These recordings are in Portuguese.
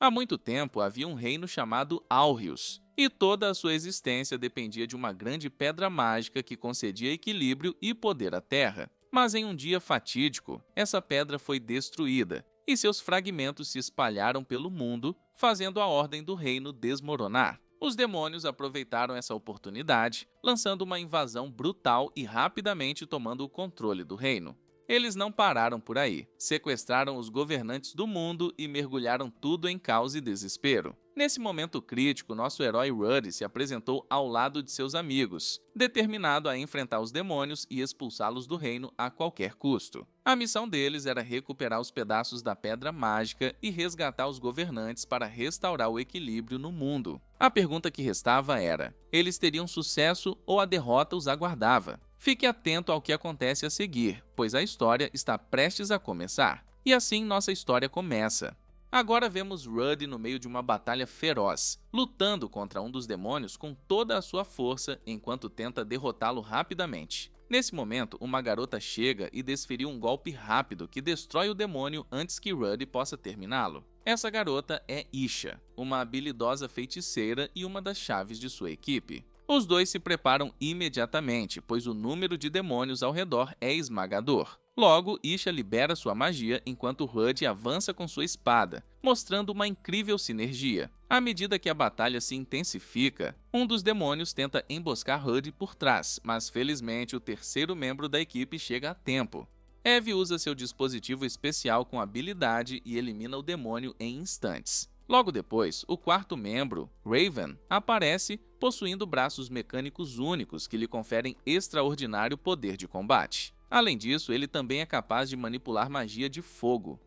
Há muito tempo havia um reino chamado Aurrius, e toda a sua existência dependia de uma grande pedra mágica que concedia equilíbrio e poder à Terra. Mas em um dia fatídico, essa pedra foi destruída, e seus fragmentos se espalharam pelo mundo, fazendo a ordem do reino desmoronar. Os demônios aproveitaram essa oportunidade, lançando uma invasão brutal e rapidamente tomando o controle do reino. Eles não pararam por aí, sequestraram os governantes do mundo e mergulharam tudo em caos e desespero. Nesse momento crítico, nosso herói Ruddy se apresentou ao lado de seus amigos, determinado a enfrentar os demônios e expulsá-los do reino a qualquer custo. A missão deles era recuperar os pedaços da pedra mágica e resgatar os governantes para restaurar o equilíbrio no mundo. A pergunta que restava era: eles teriam sucesso ou a derrota os aguardava? Fique atento ao que acontece a seguir, pois a história está prestes a começar. E assim nossa história começa. Agora vemos Ruddy no meio de uma batalha feroz, lutando contra um dos demônios com toda a sua força enquanto tenta derrotá-lo rapidamente. Nesse momento, uma garota chega e desferiu um golpe rápido que destrói o demônio antes que Ruddy possa terminá-lo. Essa garota é Isha, uma habilidosa feiticeira e uma das chaves de sua equipe. Os dois se preparam imediatamente, pois o número de demônios ao redor é esmagador. Logo, Isha libera sua magia enquanto Ruddy avança com sua espada, mostrando uma incrível sinergia. À medida que a batalha se intensifica, um dos demônios tenta emboscar Ruddy por trás, mas felizmente o terceiro membro da equipe chega a tempo. Eve usa seu dispositivo especial com habilidade e elimina o demônio em instantes. Logo depois, o quarto membro, Raven, aparece possuindo braços mecânicos únicos que lhe conferem extraordinário poder de combate. Além disso, ele também é capaz de manipular magia de fogo.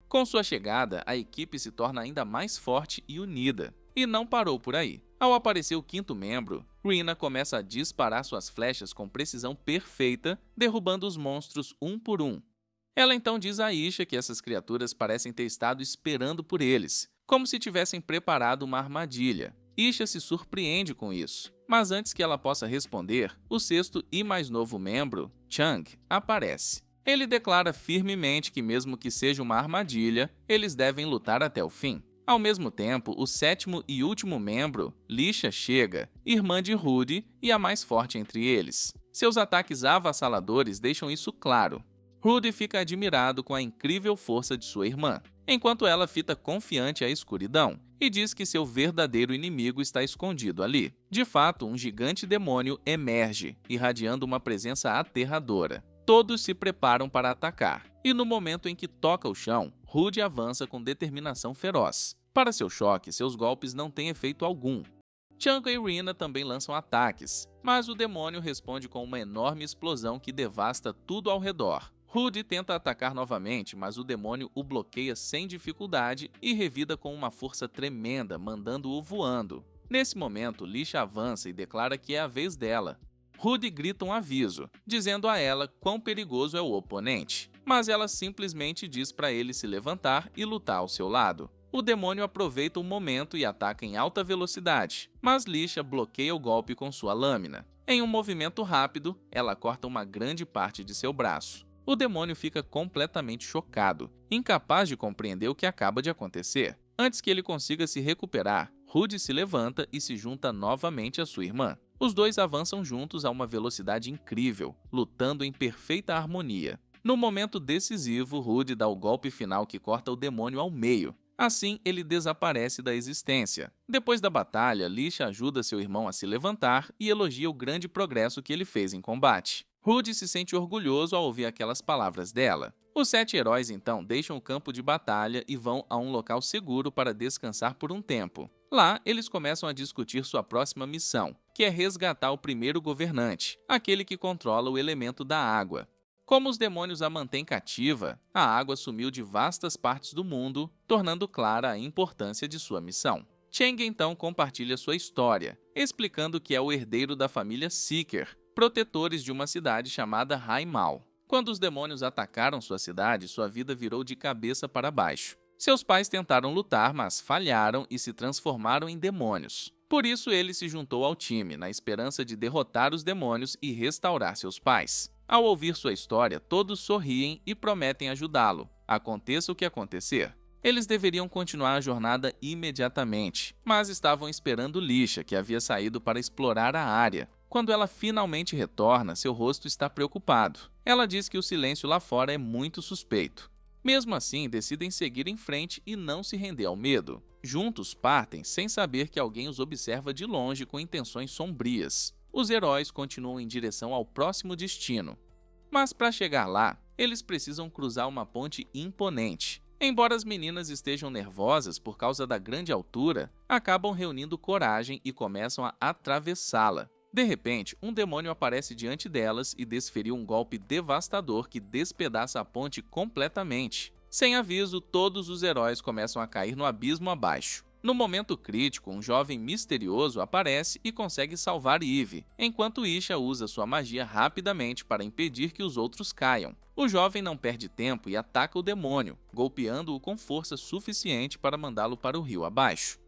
Com sua chegada, a equipe se torna ainda mais forte e unida. E não parou por aí. Ao aparecer o quinto membro, Rina começa a disparar suas flechas com precisão perfeita, derrubando os monstros um por um. Ela então diz a Isha que essas criaturas parecem ter estado esperando por eles, como se tivessem preparado uma armadilha. Isha se surpreende com isso, mas antes que ela possa responder, o sexto e mais novo membro, Chang, aparece. Ele declara firmemente que mesmo que seja uma armadilha, eles devem lutar até o fim. Ao mesmo tempo, o sétimo e último membro, Lisha, chega, irmã de Ruddy e a mais forte entre eles. Seus ataques avassaladores deixam isso claro. Ruddy fica admirado com a incrível força de sua irmã, enquanto ela fita confiante à escuridão e diz que seu verdadeiro inimigo está escondido ali. De fato, um gigante demônio emerge, irradiando uma presença aterradora. Todos se preparam para atacar, e no momento em que toca o chão, Ruddy avança com determinação feroz. Para seu choque, seus golpes não têm efeito algum. Chang e Rina também lançam ataques, mas o demônio responde com uma enorme explosão que devasta tudo ao redor. Ruddy tenta atacar novamente, mas o demônio o bloqueia sem dificuldade e revida com uma força tremenda, mandando-o voando. Nesse momento, Lisha avança e declara que é a vez dela. Ruddy grita um aviso, dizendo a ela quão perigoso é o oponente, mas ela simplesmente diz para ele se levantar e lutar ao seu lado. O demônio aproveita o momento e ataca em alta velocidade, mas Lisha bloqueia o golpe com sua lâmina. Em um movimento rápido, ela corta uma grande parte de seu braço. O demônio fica completamente chocado, incapaz de compreender o que acaba de acontecer. Antes que ele consiga se recuperar, Ruddy se levanta e se junta novamente à sua irmã. Os dois avançam juntos a uma velocidade incrível, lutando em perfeita harmonia. No momento decisivo, Ruddy dá o golpe final que corta o demônio ao meio. Assim, ele desaparece da existência. Depois da batalha, Lisha ajuda seu irmão a se levantar e elogia o grande progresso que ele fez em combate. Ruddy se sente orgulhoso ao ouvir aquelas palavras dela. Os 7 heróis então deixam o campo de batalha e vão a um local seguro para descansar por um tempo. Lá, eles começam a discutir sua próxima missão, que é resgatar o primeiro governante, aquele que controla o elemento da água. Como os demônios a mantêm cativa, a água sumiu de vastas partes do mundo, tornando clara a importância de sua missão. Chang então compartilha sua história, explicando que é o herdeiro da família Seeker, protetores de uma cidade chamada Haimal. Quando os demônios atacaram sua cidade, sua vida virou de cabeça para baixo. Seus pais tentaram lutar, mas falharam e se transformaram em demônios. Por isso ele se juntou ao time, na esperança de derrotar os demônios e restaurar seus pais. Ao ouvir sua história, todos sorriem e prometem ajudá-lo, aconteça o que acontecer. Eles deveriam continuar a jornada imediatamente, mas estavam esperando Lisha, que havia saído para explorar a área. Quando ela finalmente retorna, seu rosto está preocupado. Ela diz que o silêncio lá fora é muito suspeito. Mesmo assim, decidem seguir em frente e não se render ao medo. Juntos partem sem saber que alguém os observa de longe com intenções sombrias. Os heróis continuam em direção ao próximo destino. Mas para chegar lá, eles precisam cruzar uma ponte imponente. Embora as meninas estejam nervosas por causa da grande altura, acabam reunindo coragem e começam a atravessá-la. De repente, um demônio aparece diante delas e desferiu um golpe devastador que despedaça a ponte completamente. Sem aviso, todos os heróis começam a cair no abismo abaixo. No momento crítico, um jovem misterioso aparece e consegue salvar Eve, enquanto Isha usa sua magia rapidamente para impedir que os outros caiam. O jovem não perde tempo e ataca o demônio, golpeando-o com força suficiente para mandá-lo para o rio abaixo.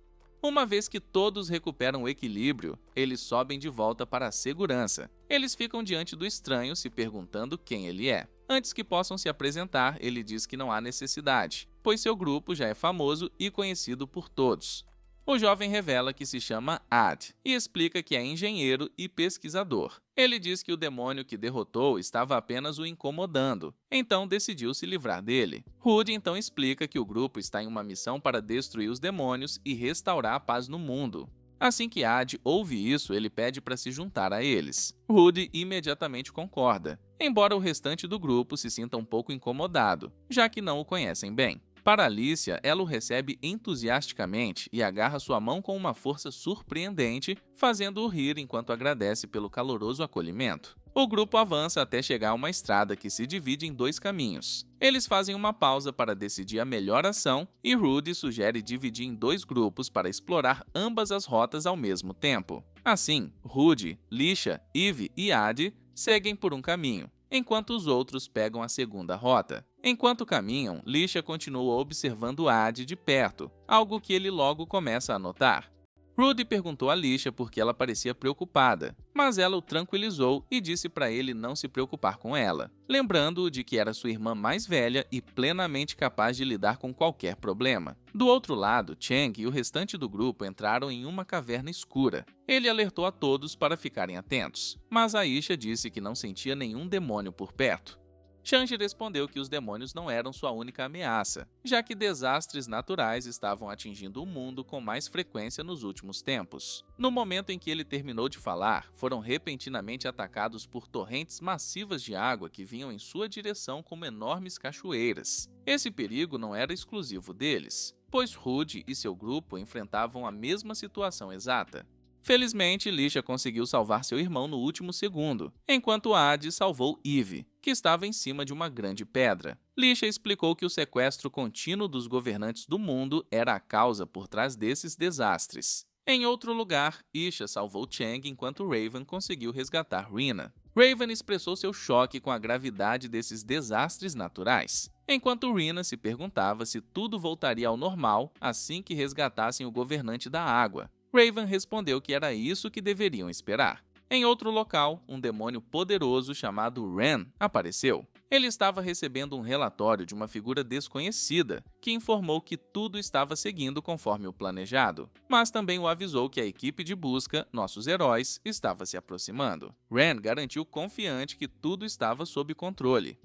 Uma vez que todos recuperam o equilíbrio, eles sobem de volta para a segurança. Eles ficam diante do estranho, se perguntando quem ele é. Antes que possam se apresentar, ele diz que não há necessidade, pois seu grupo já é famoso e conhecido por todos. O jovem revela que se chama Ad e explica que é engenheiro e pesquisador. Ele diz que o demônio que derrotou estava apenas o incomodando, então decidiu se livrar dele. Rudy então explica que o grupo está em uma missão para destruir os demônios e restaurar a paz no mundo. Assim que Ad ouve isso, ele pede para se juntar a eles. Rudy imediatamente concorda, embora o restante do grupo se sinta um pouco incomodado, já que não o conhecem bem. Para Alicia, ela o recebe entusiasticamente e agarra sua mão com uma força surpreendente, fazendo-o rir enquanto agradece pelo caloroso acolhimento. O grupo avança até chegar a uma estrada que se divide em dois caminhos. Eles fazem uma pausa para decidir a melhor ação e Rudy sugere dividir em dois grupos para explorar ambas as rotas ao mesmo tempo. Assim, Rudy, Lisha, Eve e Ad seguem por um caminho, enquanto os outros pegam a segunda rota. Enquanto caminham, Lisha continua observando Ad de perto, algo que ele logo começa a notar. Rudy perguntou a Lisha por que ela parecia preocupada, mas ela o tranquilizou e disse para ele não se preocupar com ela, lembrando-o de que era sua irmã mais velha e plenamente capaz de lidar com qualquer problema. Do outro lado, Chang e o restante do grupo entraram em uma caverna escura. Ele alertou a todos para ficarem atentos, mas Aisha disse que não sentia nenhum demônio por perto. Shanji respondeu que os demônios não eram sua única ameaça, já que desastres naturais estavam atingindo o mundo com mais frequência nos últimos tempos. No momento em que ele terminou de falar, foram repentinamente atacados por torrentes massivas de água que vinham em sua direção como enormes cachoeiras. Esse perigo não era exclusivo deles, pois Rudy e seu grupo enfrentavam a mesma situação exata. Felizmente, Lisha conseguiu salvar seu irmão no último segundo, enquanto Ad salvou Eve, que estava em cima de uma grande pedra. Lisha explicou que o sequestro contínuo dos governantes do mundo era a causa por trás desses desastres. Em outro lugar, Isha salvou Chang enquanto Raven conseguiu resgatar Rina. Raven expressou seu choque com a gravidade desses desastres naturais, enquanto Rina se perguntava se tudo voltaria ao normal assim que resgatassem o governante da água. Raven respondeu que era isso que deveriam esperar. Em outro local, um demônio poderoso chamado Ren apareceu. Ele estava recebendo um relatório de uma figura desconhecida, que informou que tudo estava seguindo conforme o planejado, mas também o avisou que a equipe de busca, nossos heróis, estava se aproximando. Ren garantiu confiante que tudo estava sob controle.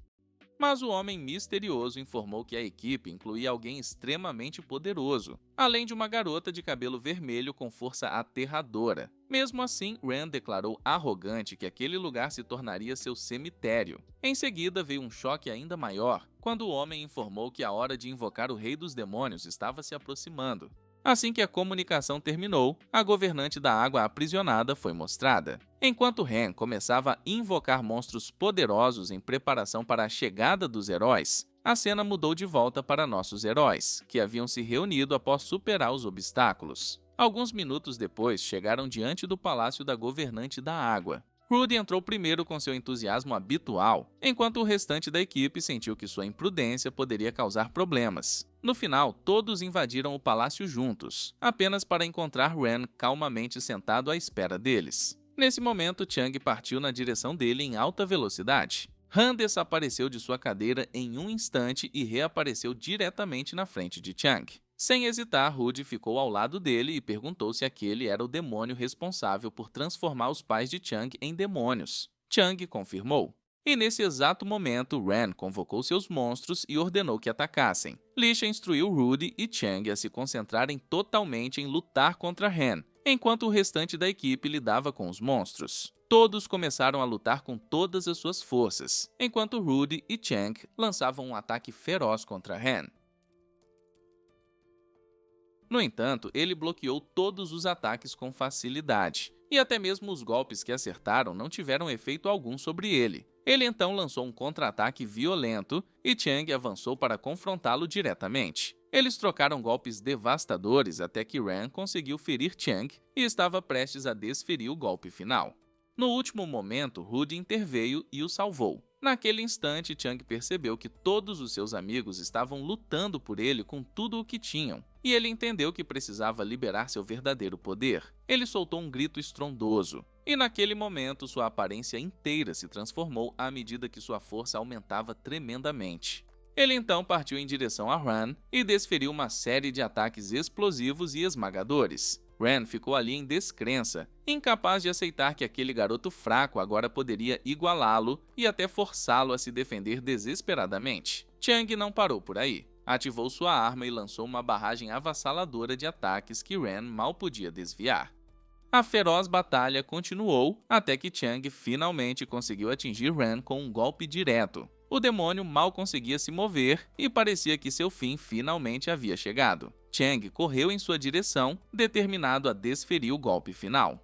Mas o homem misterioso informou que a equipe incluía alguém extremamente poderoso, além de uma garota de cabelo vermelho com força aterradora. Mesmo assim, Ren declarou arrogante que aquele lugar se tornaria seu cemitério. Em seguida, veio um choque ainda maior, quando o homem informou que a hora de invocar o Rei dos Demônios estava se aproximando. Assim que a comunicação terminou, a governante da água aprisionada foi mostrada. Enquanto Ren começava a invocar monstros poderosos em preparação para a chegada dos heróis, a cena mudou de volta para nossos heróis, que haviam se reunido após superar os obstáculos. Alguns minutos depois, chegaram diante do palácio da governante da água. Rudy entrou primeiro com seu entusiasmo habitual, enquanto o restante da equipe sentiu que sua imprudência poderia causar problemas. No final, todos invadiram o palácio juntos, apenas para encontrar Ren calmamente sentado à espera deles. Nesse momento, Chang partiu na direção dele em alta velocidade. Han desapareceu de sua cadeira em um instante e reapareceu diretamente na frente de Chang. Sem hesitar, Rudy ficou ao lado dele e perguntou se aquele era o demônio responsável por transformar os pais de Chang em demônios. Chang confirmou. E nesse exato momento, Ren convocou seus monstros e ordenou que atacassem. Lisha instruiu Rudy e Chang a se concentrarem totalmente em lutar contra Han, enquanto o restante da equipe lidava com os monstros. Todos começaram a lutar com todas as suas forças, enquanto Rudy e Chang lançavam um ataque feroz contra Han. No entanto, ele bloqueou todos os ataques com facilidade, e até mesmo os golpes que acertaram não tiveram efeito algum sobre ele. Ele então lançou um contra-ataque violento e Chang avançou para confrontá-lo diretamente. Eles trocaram golpes devastadores até que Ren conseguiu ferir Chang e estava prestes a desferir o golpe final. No último momento, Rudy interveio e o salvou. Naquele instante, Chang percebeu que todos os seus amigos estavam lutando por ele com tudo o que tinham, e ele entendeu que precisava liberar seu verdadeiro poder. Ele soltou um grito estrondoso, e naquele momento sua aparência inteira se transformou à medida que sua força aumentava tremendamente. Ele então partiu em direção a Ren e desferiu uma série de ataques explosivos e esmagadores. Ren ficou ali em descrença, incapaz de aceitar que aquele garoto fraco agora poderia igualá-lo e até forçá-lo a se defender desesperadamente. Chang não parou por aí. Ativou sua arma e lançou uma barragem avassaladora de ataques que Ren mal podia desviar. A feroz batalha continuou até que Chang finalmente conseguiu atingir Ren com um golpe direto. O demônio mal conseguia se mover e parecia que seu fim finalmente havia chegado. Chang correu em sua direção, determinado a desferir o golpe final.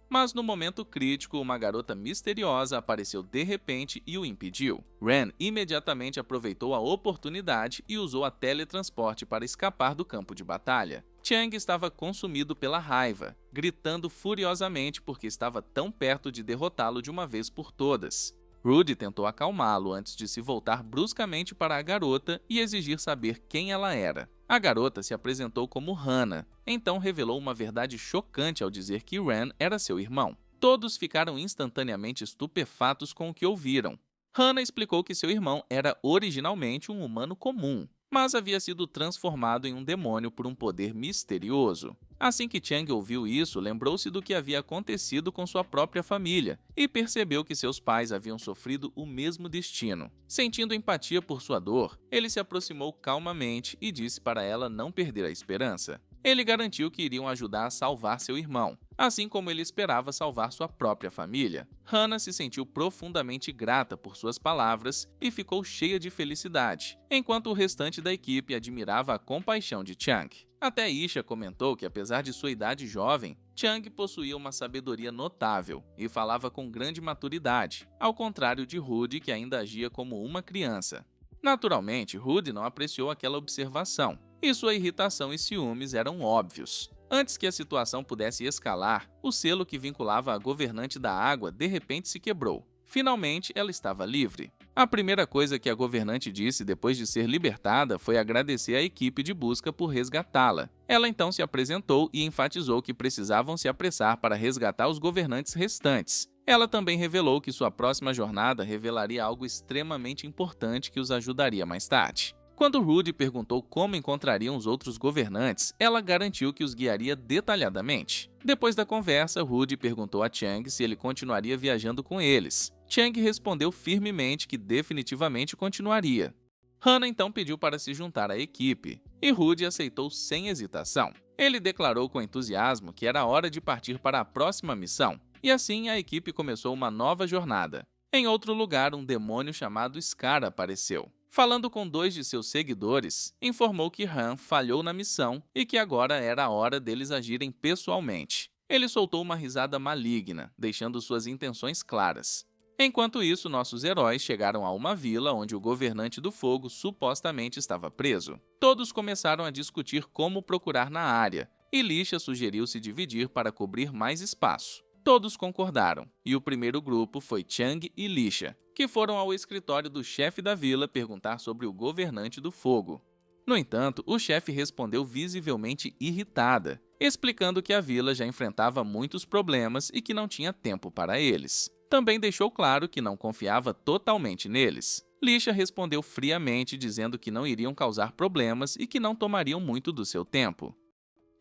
Mas no momento crítico, uma garota misteriosa apareceu de repente e o impediu. Ren imediatamente aproveitou a oportunidade e usou a teletransporte para escapar do campo de batalha. Chang estava consumido pela raiva, gritando furiosamente porque estava tão perto de derrotá-lo de uma vez por todas. Rudy tentou acalmá-lo antes de se voltar bruscamente para a garota e exigir saber quem ela era. A garota se apresentou como Hannah, então revelou uma verdade chocante ao dizer que Ren era seu irmão. Todos ficaram instantaneamente estupefatos com o que ouviram. Hannah explicou que seu irmão era originalmente um humano comum, mas havia sido transformado em um demônio por um poder misterioso. Assim que Chang ouviu isso, lembrou-se do que havia acontecido com sua própria família e percebeu que seus pais haviam sofrido o mesmo destino. Sentindo empatia por sua dor, ele se aproximou calmamente e disse para ela não perder a esperança. Ele garantiu que iriam ajudar a salvar seu irmão, assim como ele esperava salvar sua própria família. Hannah se sentiu profundamente grata por suas palavras e ficou cheia de felicidade, enquanto o restante da equipe admirava a compaixão de Chang. Até Isha comentou que, apesar de sua idade jovem, Chang possuía uma sabedoria notável e falava com grande maturidade, ao contrário de Rudy, que ainda agia como uma criança. Naturalmente, Rudy não apreciou aquela observação, e sua irritação e ciúmes eram óbvios. Antes que a situação pudesse escalar, o selo que vinculava a governante da água de repente se quebrou. Finalmente, ela estava livre. A primeira coisa que a governante disse depois de ser libertada foi agradecer à equipe de busca por resgatá-la. Ela então se apresentou e enfatizou que precisavam se apressar para resgatar os governantes restantes. Ela também revelou que sua próxima jornada revelaria algo extremamente importante que os ajudaria mais tarde. Quando Rudy perguntou como encontrariam os outros governantes, ela garantiu que os guiaria detalhadamente. Depois da conversa, Rudy perguntou a Chang se ele continuaria viajando com eles. Chang respondeu firmemente que definitivamente continuaria. Hannah então pediu para se juntar à equipe, e Rudy aceitou sem hesitação. Ele declarou com entusiasmo que era hora de partir para a próxima missão, e assim a equipe começou uma nova jornada. Em outro lugar, um demônio chamado Scar apareceu. Falando com 2 de seus seguidores, informou que Han falhou na missão e que agora era a hora deles agirem pessoalmente. Ele soltou uma risada maligna, deixando suas intenções claras. Enquanto isso, nossos heróis chegaram a uma vila onde o governante do fogo supostamente estava preso. Todos começaram a discutir como procurar na área, e Lisha sugeriu se dividir para cobrir mais espaço. Todos concordaram, e o primeiro grupo foi Chang e Lisha, que foram ao escritório do chefe da vila perguntar sobre o governante do fogo. No entanto, o chefe respondeu visivelmente irritada, explicando que a vila já enfrentava muitos problemas e que não tinha tempo para eles. também deixou claro que não confiava totalmente neles. Lisha respondeu friamente, dizendo que não iriam causar problemas e que não tomariam muito do seu tempo.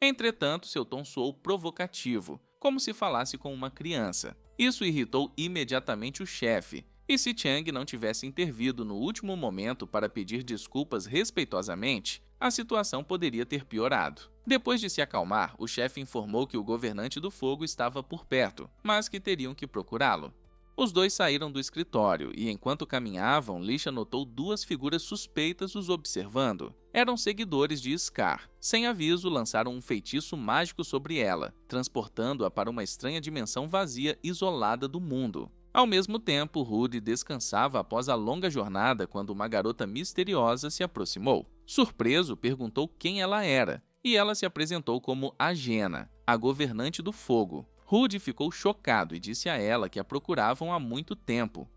Entretanto, seu tom soou provocativo, como se falasse com uma criança. Isso irritou imediatamente o chefe, e se Chang não tivesse intervido no último momento para pedir desculpas respeitosamente, a situação poderia ter piorado. Depois de se acalmar, o chefe informou que o governante do fogo estava por perto, mas que teriam que procurá-lo. Os dois saíram do escritório e, enquanto caminhavam, Lisha notou duas figuras suspeitas os observando. Eram seguidores de Scar. Sem aviso, lançaram um feitiço mágico sobre ela, transportando-a para uma estranha dimensão vazia isolada do mundo. Ao mesmo tempo, Rudy descansava após a longa jornada quando uma garota misteriosa se aproximou. Surpreso, perguntou quem ela era, e ela se apresentou como Agena, a governante do fogo. Rudy ficou chocado e disse a ela que a procuravam há muito tempo.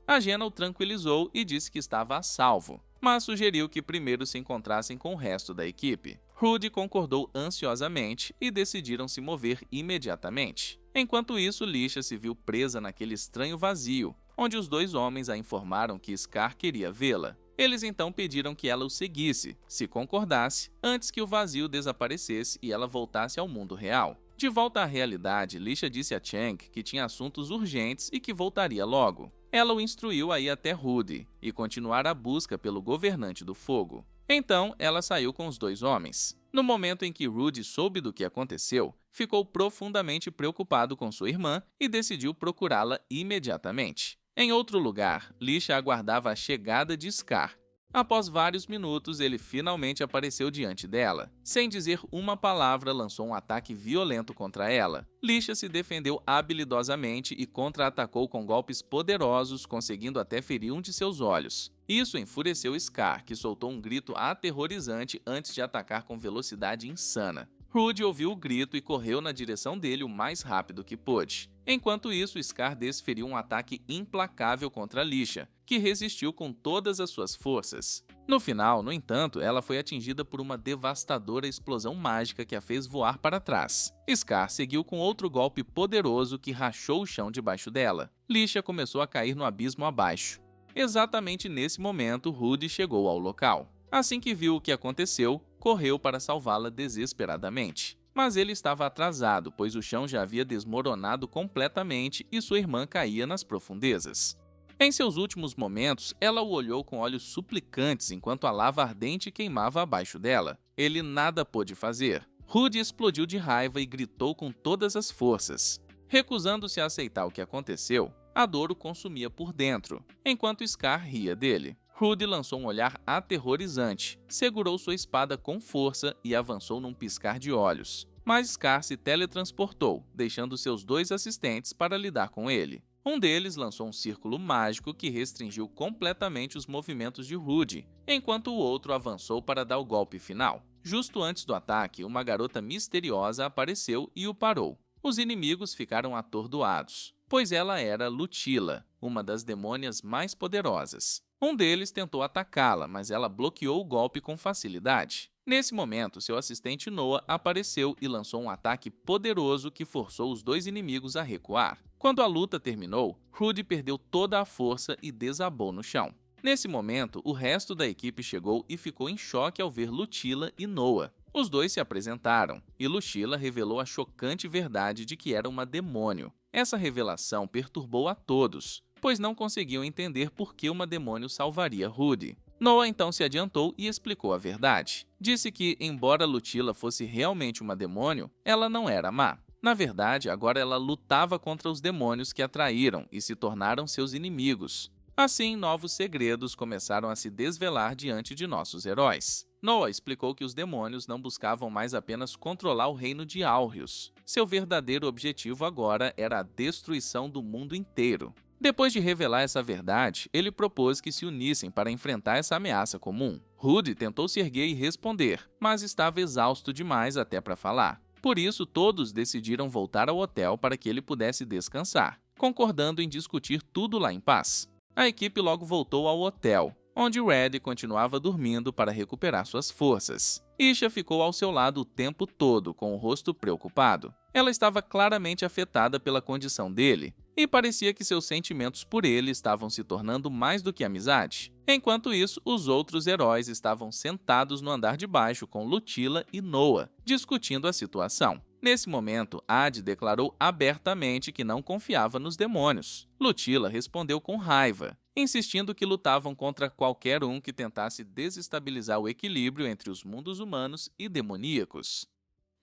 Agena o tranquilizou e disse que estava a salvo, mas sugeriu que primeiro se encontrassem com o resto da equipe. Rudy concordou ansiosamente e decidiram se mover imediatamente. Enquanto isso, Lisha se viu presa naquele estranho vazio, onde os dois homens a informaram que Scar queria vê-la. Eles então pediram que ela o seguisse, se concordasse, antes que o vazio desaparecesse e ela voltasse ao mundo real. De volta à realidade, Lisha disse a Chang que tinha assuntos urgentes e que voltaria logo. Ela o instruiu a ir até Rudy e continuar a busca pelo governante do fogo. Então, ela saiu com os dois homens. No momento em que Rudy soube do que aconteceu, ficou profundamente preocupado com sua irmã e decidiu procurá-la imediatamente. Em outro lugar, Lisha aguardava a chegada de Scar. Após vários minutos, ele finalmente apareceu diante dela. Sem dizer uma palavra, lançou um ataque violento contra ela. Lisha se defendeu habilidosamente e contra-atacou com golpes poderosos, conseguindo até ferir um de seus olhos. Isso enfureceu Scar, que soltou um grito aterrorizante antes de atacar com velocidade insana. Rudy ouviu o grito e correu na direção dele o mais rápido que pôde. Enquanto isso, Scar desferiu um ataque implacável contra Lisha, que resistiu com todas as suas forças. No final, no entanto, ela foi atingida por uma devastadora explosão mágica que a fez voar para trás. Scar seguiu com outro golpe poderoso que rachou o chão debaixo dela. Lisha começou a cair no abismo abaixo. Exatamente nesse momento, Rudy chegou ao local. Assim que viu o que aconteceu, correu para salvá-la desesperadamente. Mas ele estava atrasado, pois o chão já havia desmoronado completamente e sua irmã caía nas profundezas. Em seus últimos momentos, ela o olhou com olhos suplicantes enquanto a lava ardente queimava abaixo dela. Ele nada pôde fazer. Rudy explodiu de raiva e gritou com todas as forças. Recusando-se a aceitar o que aconteceu, a dor o consumia por dentro, enquanto Scar ria dele. Rudy lançou um olhar aterrorizante, segurou sua espada com força e avançou num piscar de olhos. Mas Scar se teletransportou, deixando seus dois assistentes para lidar com ele. Um deles lançou um círculo mágico que restringiu completamente os movimentos de Rudy, enquanto o outro avançou para dar o golpe final. Justo antes do ataque, uma garota misteriosa apareceu e o parou. Os inimigos ficaram atordoados, pois ela era Lutila, uma das demônias mais poderosas. Um deles tentou atacá-la, mas ela bloqueou o golpe com facilidade. Nesse momento, seu assistente Noah apareceu e lançou um ataque poderoso que forçou os dois inimigos a recuar. Quando a luta terminou, Rudy perdeu toda a força e desabou no chão. Nesse momento, o resto da equipe chegou e ficou em choque ao ver Lutila e Noah. Os dois se apresentaram, e Lutila revelou a chocante verdade de que era uma demônio. Essa revelação perturbou a todos, pois não conseguiam entender por que uma demônio salvaria Rudy. Noah então se adiantou e explicou a verdade. Disse que, embora Lutila fosse realmente uma demônio, ela não era má. Na verdade, agora ela lutava contra os demônios que a traíram e se tornaram seus inimigos. Assim, novos segredos começaram a se desvelar diante de nossos heróis. Noah explicou que os demônios não buscavam mais apenas controlar o reino de Aurrius. Seu verdadeiro objetivo agora era a destruição do mundo inteiro. Depois de revelar essa verdade, ele propôs que se unissem para enfrentar essa ameaça comum. Rudy tentou se erguer e responder, mas estava exausto demais até para falar. Por isso, todos decidiram voltar ao hotel para que ele pudesse descansar, concordando em discutir tudo lá em paz. A equipe logo voltou ao hotel, onde Red continuava dormindo para recuperar suas forças. Isha ficou ao seu lado o tempo todo, com o rosto preocupado. Ela estava claramente afetada pela condição dele, e parecia que seus sentimentos por ele estavam se tornando mais do que amizade. Enquanto isso, os outros heróis estavam sentados no andar de baixo com Lutilla e Noah, discutindo a situação. Nesse momento, Ad declarou abertamente que não confiava nos demônios. Lutilla respondeu com raiva, insistindo que lutavam contra qualquer um que tentasse desestabilizar o equilíbrio entre os mundos humanos e demoníacos.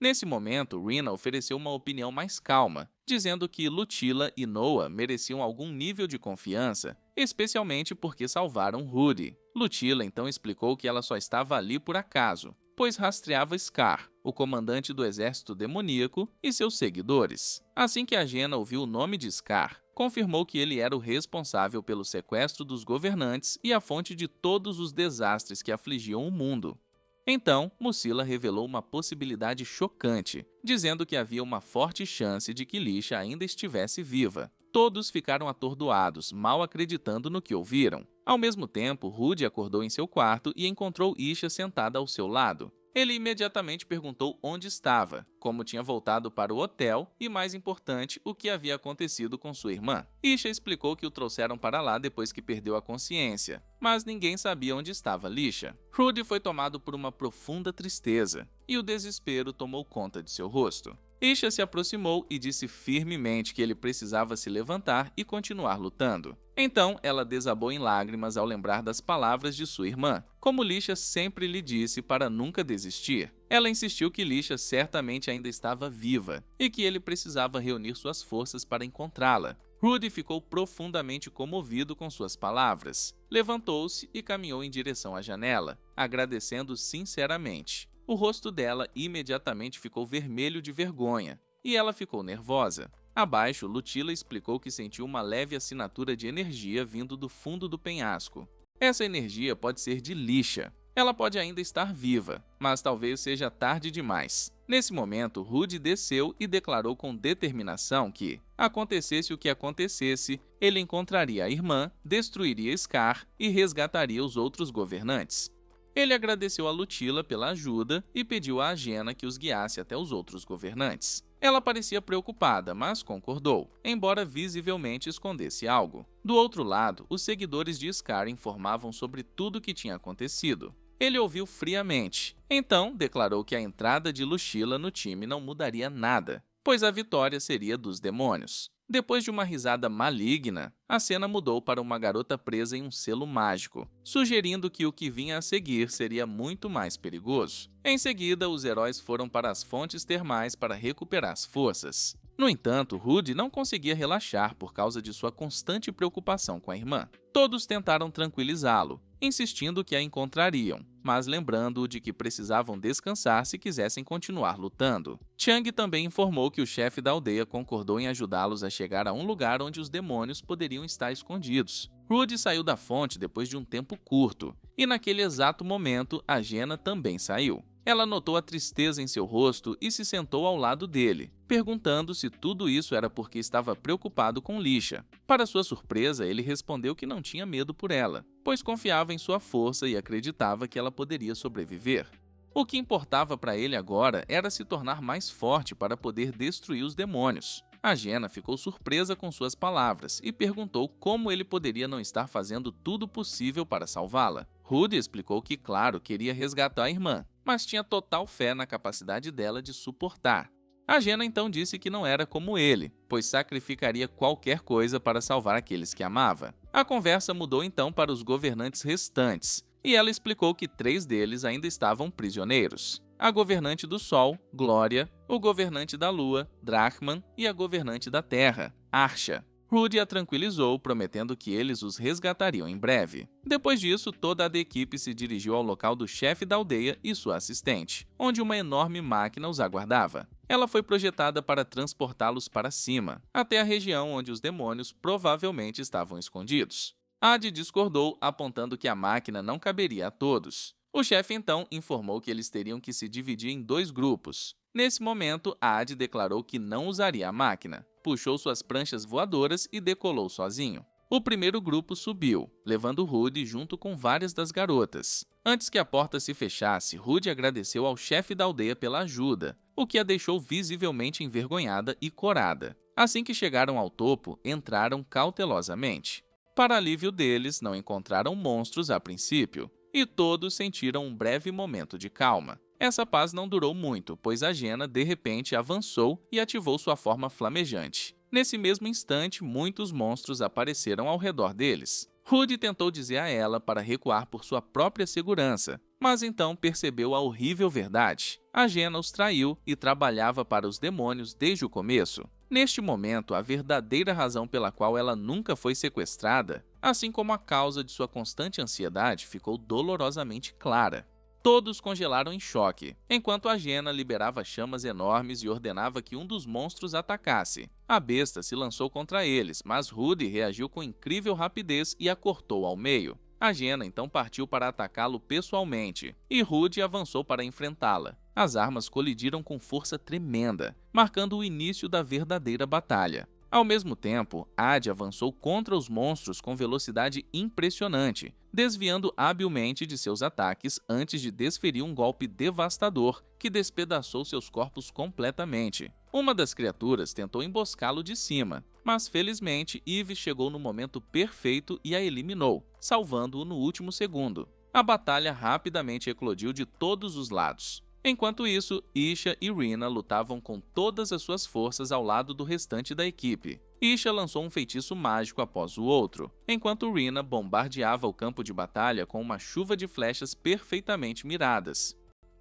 Nesse momento, Rina ofereceu uma opinião mais calma, dizendo que Lutilla e Noah mereciam algum nível de confiança, especialmente porque salvaram Rudy. Lutilla então explicou que ela só estava ali por acaso, pois rastreava Scar, o comandante do exército demoníaco, e seus seguidores. Assim que a Jenna ouviu o nome de Scar, confirmou que ele era o responsável pelo sequestro dos governantes e a fonte de todos os desastres que afligiam o mundo. Então, Mucilla revelou uma possibilidade chocante, dizendo que havia uma forte chance de que Lisha ainda estivesse viva. Todos ficaram atordoados, mal acreditando no que ouviram. Ao mesmo tempo, Rudy acordou em seu quarto e encontrou Isha sentada ao seu lado. Ele imediatamente perguntou onde estava, como tinha voltado para o hotel e, mais importante, o que havia acontecido com sua irmã. Isha explicou que o trouxeram para lá depois que perdeu a consciência, mas ninguém sabia onde estava Lisha. Rudy foi tomado por uma profunda tristeza, e o desespero tomou conta de seu rosto. Isha se aproximou e disse firmemente que ele precisava se levantar e continuar lutando. Então, ela desabou em lágrimas ao lembrar das palavras de sua irmã, como Lisha sempre lhe disse para nunca desistir. Ela insistiu que Lisha certamente ainda estava viva e que ele precisava reunir suas forças para encontrá-la. Rudy ficou profundamente comovido com suas palavras. Levantou-se e caminhou em direção à janela, agradecendo sinceramente. O rosto dela imediatamente ficou vermelho de vergonha, e ela ficou nervosa. Abaixo, Lutilla explicou que sentiu uma leve assinatura de energia vindo do fundo do penhasco. Essa energia pode ser de Lisha. Ela pode ainda estar viva, mas talvez seja tarde demais. Nesse momento, Rudy desceu e declarou com determinação que, acontecesse o que acontecesse, ele encontraria a irmã, destruiria Scar e resgataria os outros governantes. Ele agradeceu a Lutilla pela ajuda e pediu a Jenna que os guiasse até os outros governantes. Ela parecia preocupada, mas concordou, embora visivelmente escondesse algo. Do outro lado, os seguidores de Scar informavam sobre tudo o que tinha acontecido. Ele ouviu friamente, então declarou que a entrada de Lutilla no time não mudaria nada, pois a vitória seria dos demônios. Depois de uma risada maligna, a cena mudou para uma garota presa em um selo mágico, sugerindo que o que vinha a seguir seria muito mais perigoso. Em seguida, os heróis foram para as fontes termais para recuperar as forças. No entanto, Rudy não conseguia relaxar por causa de sua constante preocupação com a irmã. Todos tentaram tranquilizá-lo, insistindo que a encontrariam, mas lembrando-o de que precisavam descansar se quisessem continuar lutando. Chang também informou que o chefe da aldeia concordou em ajudá-los a chegar a um lugar onde os demônios poderiam estar escondidos. Rudy saiu da fonte depois de um tempo curto, e naquele exato momento, a Jenna também saiu. Ela notou a tristeza em seu rosto e se sentou ao lado dele, perguntando se tudo isso era porque estava preocupado com Lisha. Para sua surpresa, ele respondeu que não tinha medo por ela, pois confiava em sua força e acreditava que ela poderia sobreviver. O que importava para ele agora era se tornar mais forte para poder destruir os demônios. A Jenna ficou surpresa com suas palavras e perguntou como ele poderia não estar fazendo tudo possível para salvá-la. Rudy explicou que, claro, queria resgatar a irmã, mas tinha total fé na capacidade dela de suportar. A Jenna então disse que não era como ele, pois sacrificaria qualquer coisa para salvar aqueles que amava. A conversa mudou então para os governantes restantes, e ela explicou que 3 deles ainda estavam prisioneiros: a governante do Sol, Glória, o governante da Lua, Drachman, e a governante da Terra, Archa. Rudy a tranquilizou, prometendo que eles os resgatariam em breve. Depois disso, toda a equipe se dirigiu ao local do chefe da aldeia e sua assistente, onde uma enorme máquina os aguardava. Ela foi projetada para transportá-los para cima, até a região onde os demônios provavelmente estavam escondidos. Ad discordou, apontando que a máquina não caberia a todos. O chefe então informou que eles teriam que se dividir em 2 grupos. Nesse momento, Ad declarou que não usaria a máquina, puxou suas pranchas voadoras e decolou sozinho. O primeiro grupo subiu, levando Rudy junto com várias das garotas. Antes que a porta se fechasse, Rudy agradeceu ao chefe da aldeia pela ajuda, o que a deixou visivelmente envergonhada e corada. Assim que chegaram ao topo, entraram cautelosamente. Para alívio deles, não encontraram monstros a princípio, e todos sentiram um breve momento de calma. Essa paz não durou muito, pois a Jenna de repente avançou e ativou sua forma flamejante. Nesse mesmo instante, muitos monstros apareceram ao redor deles. Rudy tentou dizer a ela para recuar por sua própria segurança, mas então percebeu a horrível verdade. A Jenna os traiu e trabalhava para os demônios desde o começo. Neste momento, a verdadeira razão pela qual ela nunca foi sequestrada, assim como a causa de sua constante ansiedade, ficou dolorosamente clara. Todos congelaram em choque, enquanto a Jenna liberava chamas enormes e ordenava que um dos monstros atacasse. A besta se lançou contra eles, mas Rudy reagiu com incrível rapidez e a cortou ao meio. A Jenna então partiu para atacá-lo pessoalmente, e Rudy avançou para enfrentá-la. As armas colidiram com força tremenda, marcando o início da verdadeira batalha. Ao mesmo tempo, Adi avançou contra os monstros com velocidade impressionante, desviando habilmente de seus ataques antes de desferir um golpe devastador que despedaçou seus corpos completamente. Uma das criaturas tentou emboscá-lo de cima, mas felizmente Eve chegou no momento perfeito e a eliminou, salvando-o no último segundo. A batalha rapidamente eclodiu de todos os lados. Enquanto isso, Isha e Rina lutavam com todas as suas forças ao lado do restante da equipe. Isha lançou um feitiço mágico após o outro, enquanto Rina bombardeava o campo de batalha com uma chuva de flechas perfeitamente miradas.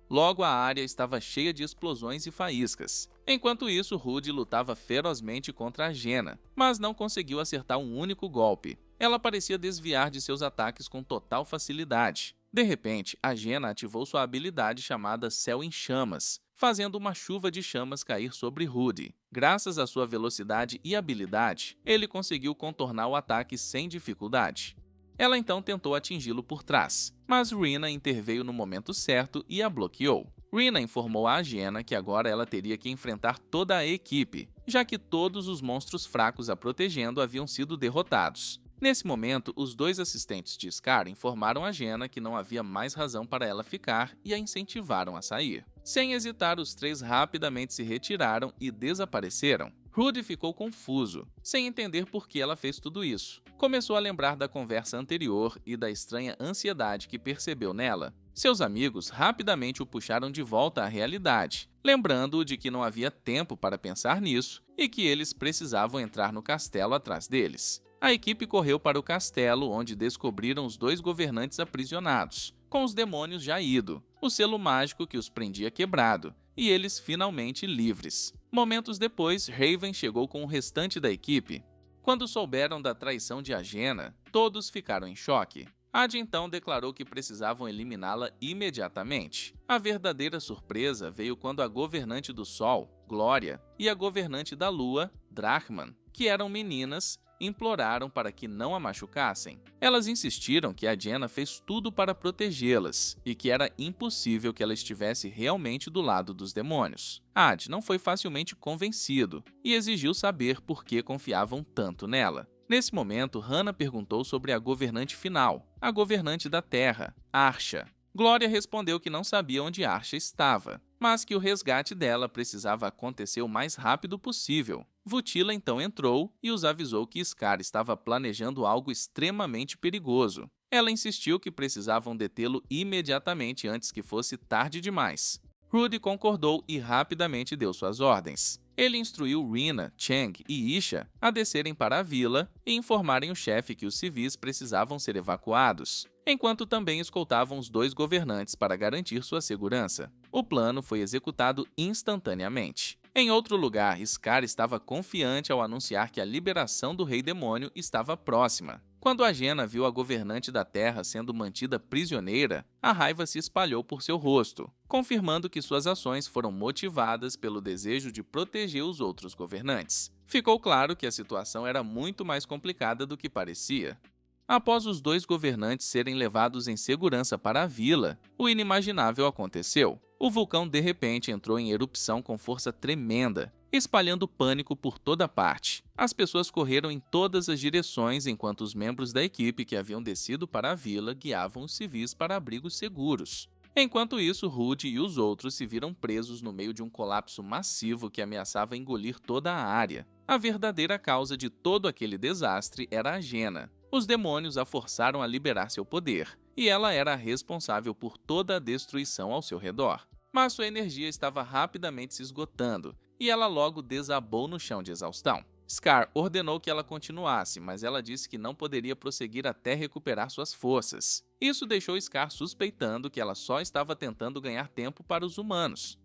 Logo, a área estava cheia de explosões e faíscas. Enquanto isso, Rudy lutava ferozmente contra a Jenna, mas não conseguiu acertar um único golpe. Ela parecia desviar de seus ataques com total facilidade. De repente, a Jenna ativou sua habilidade chamada Céu em Chamas, fazendo uma chuva de chamas cair sobre Rudy. Graças à sua velocidade e habilidade, ele conseguiu contornar o ataque sem dificuldade. Ela então tentou atingi-lo por trás, mas Rina interveio no momento certo e a bloqueou. Rina informou a Jenna que agora ela teria que enfrentar toda a equipe, já que todos os monstros fracos a protegendo haviam sido derrotados. Nesse momento, os dois assistentes de Scar informaram a Jenna que não havia mais razão para ela ficar e a incentivaram a sair. Sem hesitar, os três rapidamente se retiraram e desapareceram. Rudy ficou confuso, sem entender por que ela fez tudo isso. Começou a lembrar da conversa anterior e da estranha ansiedade que percebeu nela. Seus amigos rapidamente o puxaram de volta à realidade, lembrando-o de que não havia tempo para pensar nisso e que eles precisavam entrar no castelo atrás deles. A equipe correu para o castelo, onde descobriram os dois governantes aprisionados, com os demônios já ido, o selo mágico que os prendia quebrado, e eles finalmente livres. Momentos depois, Raven chegou com o restante da equipe. Quando souberam da traição de Jenna, todos ficaram em choque. Adi então declarou que precisavam eliminá-la imediatamente. A verdadeira surpresa veio quando a governante do Sol, Glória, e a governante da Lua, Drachman, que eram meninas, imploraram para que não a machucassem. Elas insistiram que a Jenna fez tudo para protegê-las e que era impossível que ela estivesse realmente do lado dos demônios. Ad não foi facilmente convencido e exigiu saber por que confiavam tanto nela. Nesse momento, Hannah perguntou sobre a governante final, a governante da Terra, Arsha. Glória respondeu que não sabia onde Arsha estava, mas que o resgate dela precisava acontecer o mais rápido possível. Vutila então entrou e os avisou que Scar estava planejando algo extremamente perigoso. Ela insistiu que precisavam detê-lo imediatamente antes que fosse tarde demais. Rudy concordou e rapidamente deu suas ordens. Ele instruiu Rina, Chang e Isha a descerem para a vila e informarem o chefe que os civis precisavam ser evacuados, enquanto também escoltavam os dois governantes para garantir sua segurança. O plano foi executado instantaneamente. Em outro lugar, Scar estava confiante ao anunciar que a liberação do Rei Demônio estava próxima. Quando a Jenna viu a governante da Terra sendo mantida prisioneira, a raiva se espalhou por seu rosto, confirmando que suas ações foram motivadas pelo desejo de proteger os outros governantes. Ficou claro que a situação era muito mais complicada do que parecia. Após os dois governantes serem levados em segurança para a vila, o inimaginável aconteceu. O vulcão de repente entrou em erupção com força tremenda, espalhando pânico por toda parte. As pessoas correram em todas as direções enquanto os membros da equipe que haviam descido para a vila guiavam os civis para abrigos seguros. Enquanto isso, Rudy e os outros se viram presos no meio de um colapso massivo que ameaçava engolir toda a área. A verdadeira causa de todo aquele desastre era a Jenna. Os demônios a forçaram a liberar seu poder, e ela era a responsável por toda a destruição ao seu redor. Mas sua energia estava rapidamente se esgotando, e ela logo desabou no chão de exaustão. Scar ordenou que ela continuasse, mas ela disse que não poderia prosseguir até recuperar suas forças. Isso deixou Scar suspeitando que ela só estava tentando ganhar tempo para os humanos.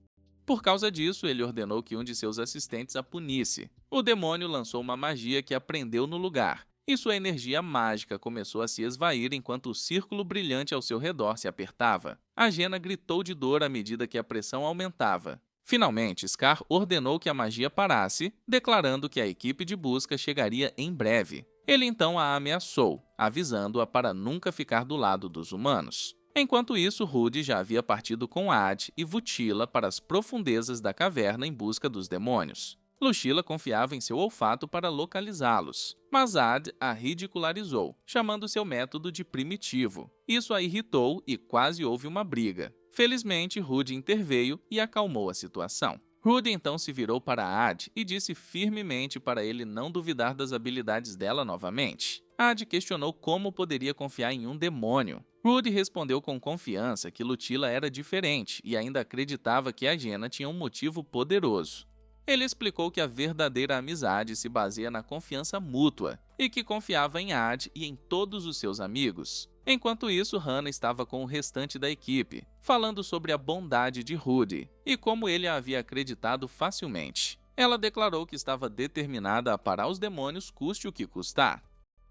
Por causa disso, ele ordenou que um de seus assistentes a punisse. O demônio lançou uma magia que a prendeu no lugar, e sua energia mágica começou a se esvair enquanto o círculo brilhante ao seu redor se apertava. A Jenna gritou de dor à medida que a pressão aumentava. Finalmente, Scar ordenou que a magia parasse, declarando que a equipe de busca chegaria em breve. Ele então a ameaçou, avisando-a para nunca ficar do lado dos humanos. Enquanto isso, Rudy já havia partido com Ad e Vutila para as profundezas da caverna em busca dos demônios. Luchila confiava em seu olfato para localizá-los, mas Ad a ridicularizou, chamando seu método de primitivo. Isso a irritou e quase houve uma briga. Felizmente, Rudy interveio e acalmou a situação. Rudy então se virou para Ad e disse firmemente para ele não duvidar das habilidades dela novamente. Ad questionou como poderia confiar em um demônio. Rudy respondeu com confiança que Luchila era diferente e ainda acreditava que a Jenna tinha um motivo poderoso. Ele explicou que a verdadeira amizade se baseia na confiança mútua e que confiava em Ad e em todos os seus amigos. Enquanto isso, Hannah estava com o restante da equipe, falando sobre a bondade de Rudy e como ele a havia acreditado facilmente. Ela declarou que estava determinada a parar os demônios custe o que custar.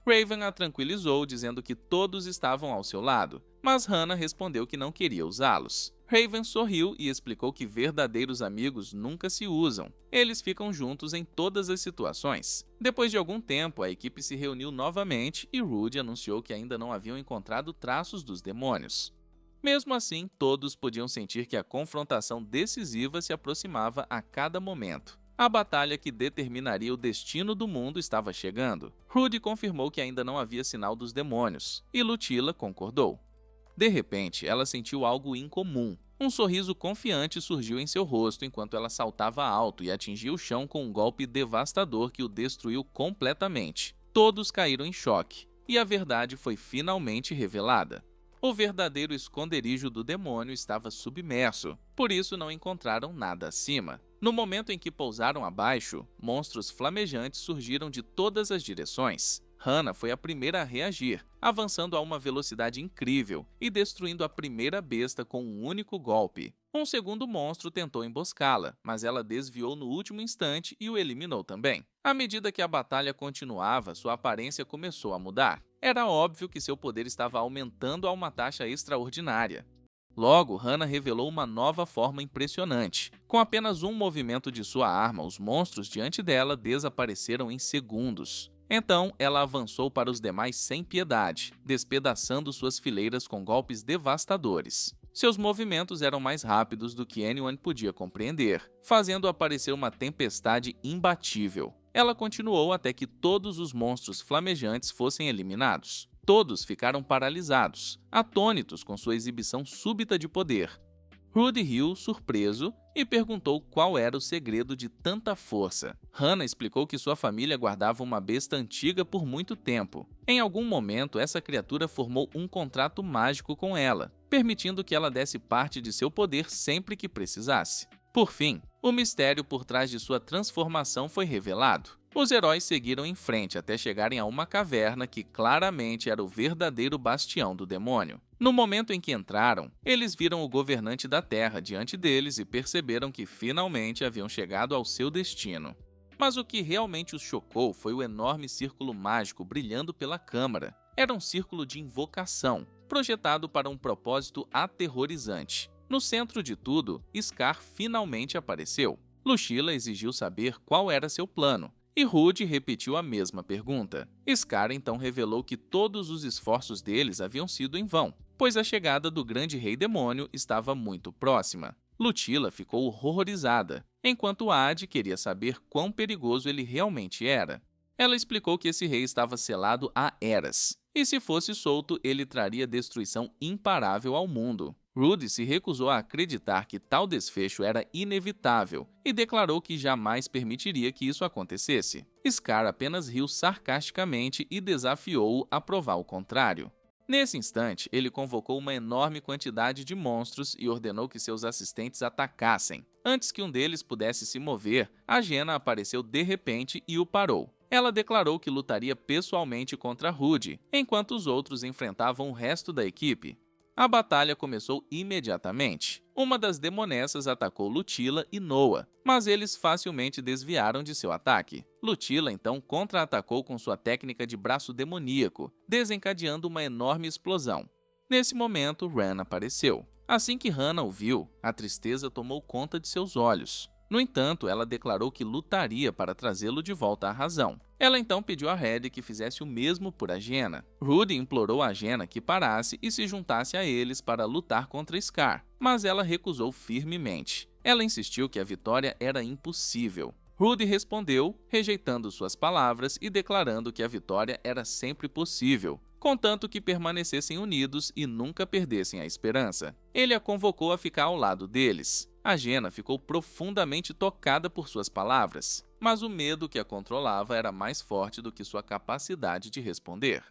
Raven a tranquilizou, dizendo que todos estavam ao seu lado, mas Hannah respondeu que não queria usá-los. Raven sorriu e explicou que verdadeiros amigos nunca se usam. Eles ficam juntos em todas as situações. Depois de algum tempo, a equipe se reuniu novamente e Rudy anunciou que ainda não haviam encontrado traços dos demônios. Mesmo assim, todos podiam sentir que a confrontação decisiva se aproximava a cada momento. A batalha que determinaria o destino do mundo estava chegando. Rudy confirmou que ainda não havia sinal dos demônios, e Luchila concordou. De repente, ela sentiu algo incomum. Um sorriso confiante surgiu em seu rosto enquanto ela saltava alto e atingia o chão com um golpe devastador que o destruiu completamente. Todos caíram em choque, e a verdade foi finalmente revelada. O verdadeiro esconderijo do demônio estava submerso, por isso não encontraram nada acima. No momento em que pousaram abaixo, monstros flamejantes surgiram de todas as direções. Hannah foi a primeira a reagir, avançando a uma velocidade incrível e destruindo a primeira besta com um único golpe. Um segundo monstro tentou emboscá-la, mas ela desviou no último instante e o eliminou também. À medida que a batalha continuava, sua aparência começou a mudar. Era óbvio que seu poder estava aumentando a uma taxa extraordinária. Logo, Hannah revelou uma nova forma impressionante. Com apenas um movimento de sua arma, os monstros diante dela desapareceram em segundos. Então, ela avançou para os demais sem piedade, despedaçando suas fileiras com golpes devastadores. Seus movimentos eram mais rápidos do que anyone podia compreender, fazendo aparecer uma tempestade imbatível. Ela continuou até que todos os monstros flamejantes fossem eliminados. Todos ficaram paralisados, atônitos com sua exibição súbita de poder. Rudy riu, surpreso, e perguntou qual era o segredo de tanta força. Hannah explicou que sua família guardava uma besta antiga por muito tempo. Em algum momento, essa criatura formou um contrato mágico com ela, permitindo que ela desse parte de seu poder sempre que precisasse. Por fim, o mistério por trás de sua transformação foi revelado. Os heróis seguiram em frente até chegarem a uma caverna que claramente era o verdadeiro bastião do demônio. No momento em que entraram, eles viram o governante da Terra diante deles e perceberam que finalmente haviam chegado ao seu destino. Mas o que realmente os chocou foi o enorme círculo mágico brilhando pela câmara. Era um círculo de invocação, projetado para um propósito aterrorizante. No centro de tudo, Scar finalmente apareceu. Luchila exigiu saber qual era seu plano, e Rudy repetiu a mesma pergunta. Scar então revelou que todos os esforços deles haviam sido em vão, pois a chegada do grande rei demônio estava muito próxima. Luchila ficou horrorizada enquanto Ad queria saber quão perigoso ele realmente era. Ela explicou que esse rei estava selado a eras, e se fosse solto, ele traria destruição imparável ao mundo. Rudy se recusou a acreditar que tal desfecho era inevitável e declarou que jamais permitiria que isso acontecesse. Scar apenas riu sarcasticamente e desafiou-o a provar o contrário. Nesse instante, ele convocou uma enorme quantidade de monstros e ordenou que seus assistentes atacassem. Antes que um deles pudesse se mover, a Jaina apareceu de repente e o parou. Ela declarou que lutaria pessoalmente contra Rudy, enquanto os outros enfrentavam o resto da equipe. A batalha começou imediatamente. Uma das demonessas atacou Lutila e Noah, mas eles facilmente desviaram de seu ataque. Lutila então contra-atacou com sua técnica de braço demoníaco, desencadeando uma enorme explosão. Nesse momento, Ran apareceu. Assim que Hannah o viu, a tristeza tomou conta de seus olhos. No entanto, ela declarou que lutaria para trazê-lo de volta à razão. Ela então pediu a Red que fizesse o mesmo por Jaina. Rudy implorou a Jaina que parasse e se juntasse a eles para lutar contra Scar, mas ela recusou firmemente. Ela insistiu que a vitória era impossível. Rudy respondeu, rejeitando suas palavras e declarando que a vitória era sempre possível, contanto que permanecessem unidos e nunca perdessem a esperança. Ele a convocou a ficar ao lado deles. A Jaina ficou profundamente tocada por suas palavras, mas o medo que a controlava era mais forte do que sua capacidade de responder.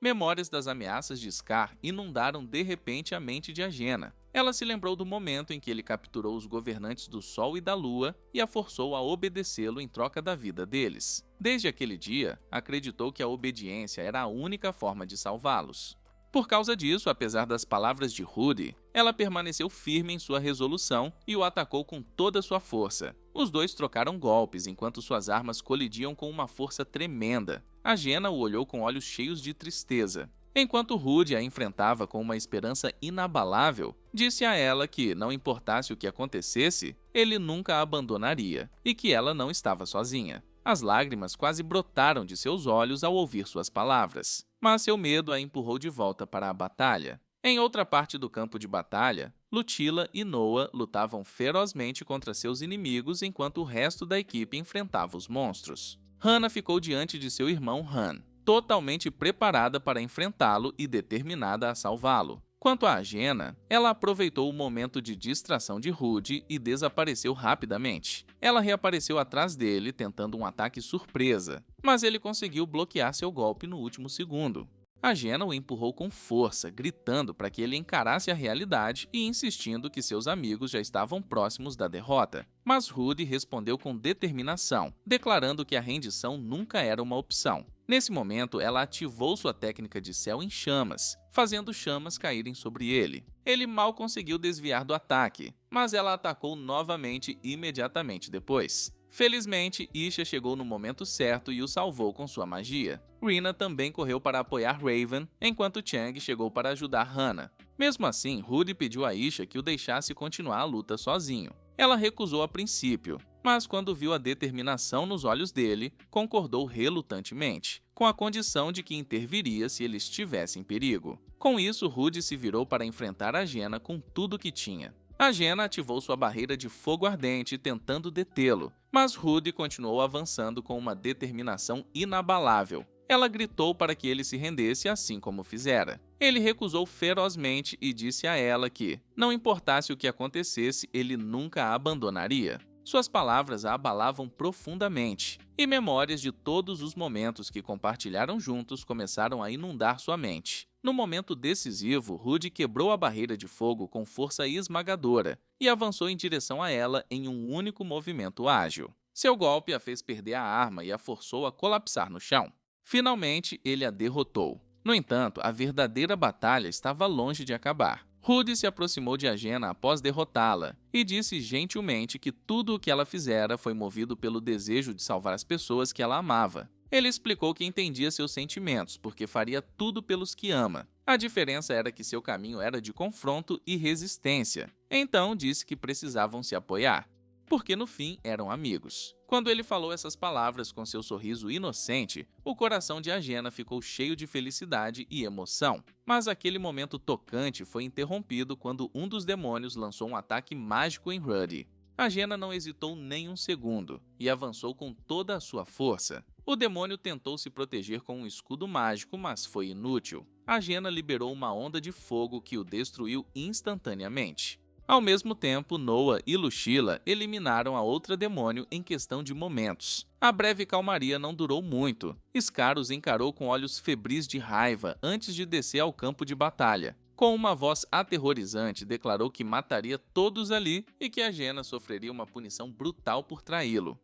Memórias das ameaças de Scar inundaram de repente a mente de Jaina. Ela se lembrou do momento em que ele capturou os governantes do Sol e da Lua e a forçou a obedecê-lo em troca da vida deles. Desde aquele dia, acreditou que a obediência era a única forma de salvá-los. Por causa disso, apesar das palavras de Rudy, ela permaneceu firme em sua resolução e o atacou com toda sua força. Os dois trocaram golpes enquanto suas armas colidiam com uma força tremenda. A Jaina o olhou com olhos cheios de tristeza. Enquanto Rudy a enfrentava com uma esperança inabalável, disse a ela que, não importasse o que acontecesse, ele nunca a abandonaria e que ela não estava sozinha. As lágrimas quase brotaram de seus olhos ao ouvir suas palavras, mas seu medo a empurrou de volta para a batalha. Em outra parte do campo de batalha, Lutila e Noah lutavam ferozmente contra seus inimigos enquanto o resto da equipe enfrentava os monstros. Hannah ficou diante de seu irmão Han, totalmente preparada para enfrentá-lo e determinada a salvá-lo. Quanto a Jaina, ela aproveitou o momento de distração de Rudy e desapareceu rapidamente. Ela reapareceu atrás dele, tentando um ataque surpresa, mas ele conseguiu bloquear seu golpe no último segundo. A Jaina o empurrou com força, gritando para que ele encarasse a realidade e insistindo que seus amigos já estavam próximos da derrota. Mas Rudy respondeu com determinação, declarando que a rendição nunca era uma opção. Nesse momento, ela ativou sua técnica de céu em chamas, fazendo chamas caírem sobre ele. Ele mal conseguiu desviar do ataque, mas ela atacou novamente imediatamente depois. Felizmente, Isha chegou no momento certo e o salvou com sua magia. Rina também correu para apoiar Raven, enquanto Chang chegou para ajudar Hannah. Mesmo assim, Rudy pediu a Isha que o deixasse continuar a luta sozinho. Ela recusou a princípio, mas quando viu a determinação nos olhos dele, concordou relutantemente, com a condição de que interviria se ele estivesse em perigo. Com isso, Rudy se virou para enfrentar a Jaina com tudo que tinha. A Jaina ativou sua barreira de fogo ardente tentando detê-lo, mas Rudy continuou avançando com uma determinação inabalável. Ela gritou para que ele se rendesse assim como fizera. Ele recusou ferozmente e disse a ela que, não importasse o que acontecesse, ele nunca a abandonaria. Suas palavras a abalavam profundamente, e memórias de todos os momentos que compartilharam juntos começaram a inundar sua mente. No momento decisivo, Rudy quebrou a barreira de fogo com força esmagadora e avançou em direção a ela em um único movimento ágil. Seu golpe a fez perder a arma e a forçou a colapsar no chão. Finalmente, ele a derrotou. No entanto, a verdadeira batalha estava longe de acabar. Rudy se aproximou de Jaina após derrotá-la e disse gentilmente que tudo o que ela fizera foi movido pelo desejo de salvar as pessoas que ela amava. Ele explicou que entendia seus sentimentos, porque faria tudo pelos que ama. A diferença era que seu caminho era de confronto e resistência. Então disse que precisavam se apoiar, porque no fim eram amigos. Quando ele falou essas palavras com seu sorriso inocente, o coração de Jaina ficou cheio de felicidade e emoção. Mas aquele momento tocante foi interrompido quando um dos demônios lançou um ataque mágico em Rudy. A hiena não hesitou nem um segundo e avançou com toda a sua força. O demônio tentou se proteger com um escudo mágico, mas foi inútil. A hiena liberou uma onda de fogo que o destruiu instantaneamente. Ao mesmo tempo, Noah e Lucilla eliminaram a outra demônio em questão de momentos. A breve calmaria não durou muito. Scar os encarou com olhos febris de raiva antes de descer ao campo de batalha. Com uma voz aterrorizante, declarou que mataria todos ali e que a hiena sofreria uma punição brutal por traí-lo.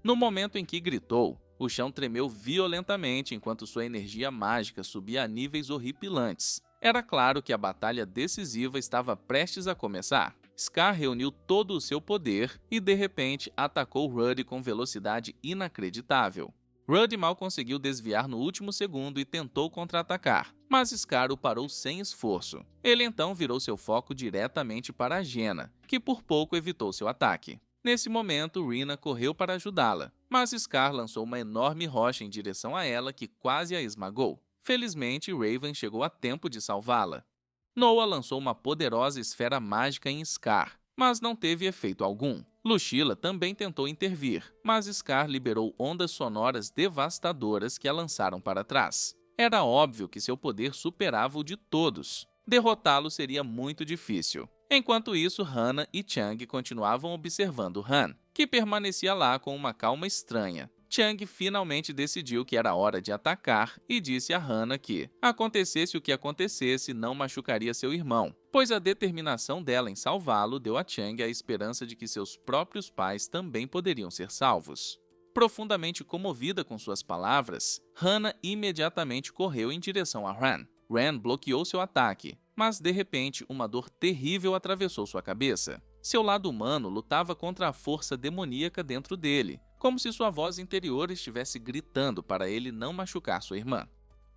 No momento em que gritou, o chão tremeu violentamente enquanto sua energia mágica subia a níveis horripilantes. Era claro que a batalha decisiva estava prestes a começar. Scar reuniu todo o seu poder e, de repente, atacou Rudy com velocidade inacreditável. Rudy mal conseguiu desviar no último segundo e tentou contra-atacar, mas Scar o parou sem esforço. Ele então virou seu foco diretamente para a hiena, que por pouco evitou seu ataque. Nesse momento, Rina correu para ajudá-la, mas Scar lançou uma enorme rocha em direção a ela que quase a esmagou. Felizmente, Raven chegou a tempo de salvá-la. Noah lançou uma poderosa esfera mágica em Scar, mas não teve efeito algum. Lucilla também tentou intervir, mas Scar liberou ondas sonoras devastadoras que a lançaram para trás. Era óbvio que seu poder superava o de todos. Derrotá-lo seria muito difícil. Enquanto isso, Hannah e Chang continuavam observando Han, que permanecia lá com uma calma estranha. Chang finalmente decidiu que era hora de atacar e disse a Hannah que, acontecesse o que acontecesse, não machucaria seu irmão, pois a determinação dela em salvá-lo deu a Chang a esperança de que seus próprios pais também poderiam ser salvos. Profundamente comovida com suas palavras, Hannah imediatamente correu em direção a Ran. Ran bloqueou seu ataque, mas de repente uma dor terrível atravessou sua cabeça. Seu lado humano lutava contra a força demoníaca dentro dele, como se sua voz interior estivesse gritando para ele não machucar sua irmã.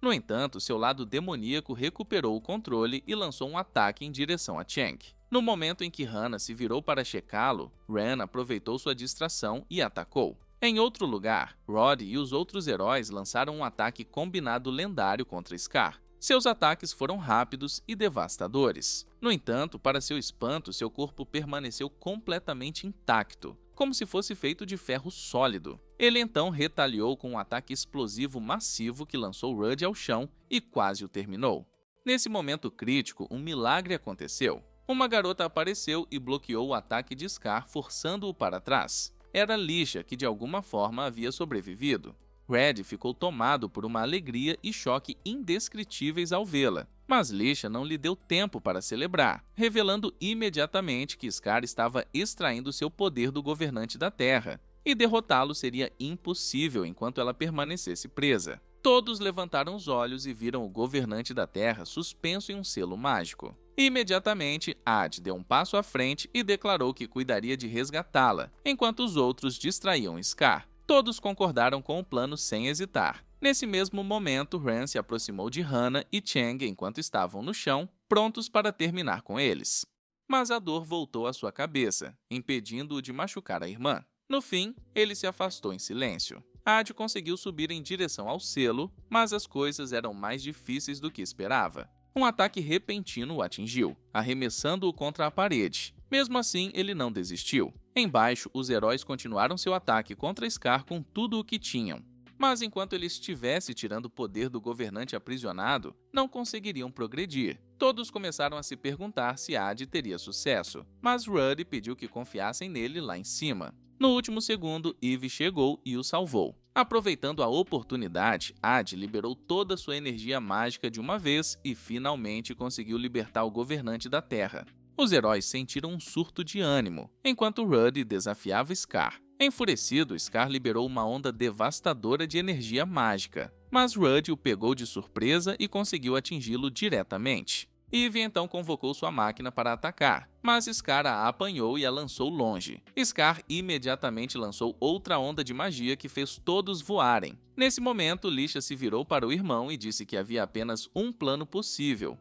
No entanto, seu lado demoníaco recuperou o controle e lançou um ataque em direção a Chang. No momento em que Hannah se virou para checá-lo, Ran aproveitou sua distração e atacou. Em outro lugar, Rod e os outros heróis lançaram um ataque combinado lendário contra Scar. Seus ataques foram rápidos e devastadores. No entanto, para seu espanto, seu corpo permaneceu completamente intacto, como se fosse feito de ferro sólido. Ele então retaliou com um ataque explosivo massivo que lançou Rudy ao chão e quase o terminou. Nesse momento crítico, um milagre aconteceu. Uma garota apareceu e bloqueou o ataque de Scar, forçando-o para trás. Era Lisha, que de alguma forma havia sobrevivido. Red ficou tomado por uma alegria e choque indescritíveis ao vê-la, mas Lisha não lhe deu tempo para celebrar, revelando imediatamente que Scar estava extraindo seu poder do governante da Terra, e derrotá-lo seria impossível enquanto ela permanecesse presa. Todos levantaram os olhos e viram o governante da Terra suspenso em um selo mágico. Imediatamente, Ad deu um passo à frente e declarou que cuidaria de resgatá-la, enquanto os outros distraíam Scar. Todos concordaram com o plano sem hesitar. Nesse mesmo momento, Ran se aproximou de Hannah e Chang enquanto estavam no chão, prontos para terminar com eles. Mas a dor voltou à sua cabeça, impedindo-o de machucar a irmã. No fim, ele se afastou em silêncio. Ad conseguiu subir em direção ao selo, mas as coisas eram mais difíceis do que esperava. Um ataque repentino o atingiu, arremessando-o contra a parede. Mesmo assim, ele não desistiu. Embaixo, os heróis continuaram seu ataque contra Scar com tudo o que tinham. Mas enquanto ele estivesse tirando o poder do governante aprisionado, não conseguiriam progredir. Todos começaram a se perguntar se Ad teria sucesso, mas Rudy pediu que confiassem nele lá em cima. No último segundo, Eve chegou e o salvou. Aproveitando a oportunidade, Ad liberou toda sua energia mágica de uma vez e finalmente conseguiu libertar o governante da Terra. Os heróis sentiram um surto de ânimo, enquanto Rudy desafiava Scar. Enfurecido, Scar liberou uma onda devastadora de energia mágica, mas Rudy o pegou de surpresa e conseguiu atingi-lo diretamente. Eve então convocou sua máquina para atacar, mas Scar a apanhou e a lançou longe. Scar imediatamente lançou outra onda de magia que fez todos voarem. Nesse momento, Lisha se virou para o irmão e disse que havia apenas um plano possível.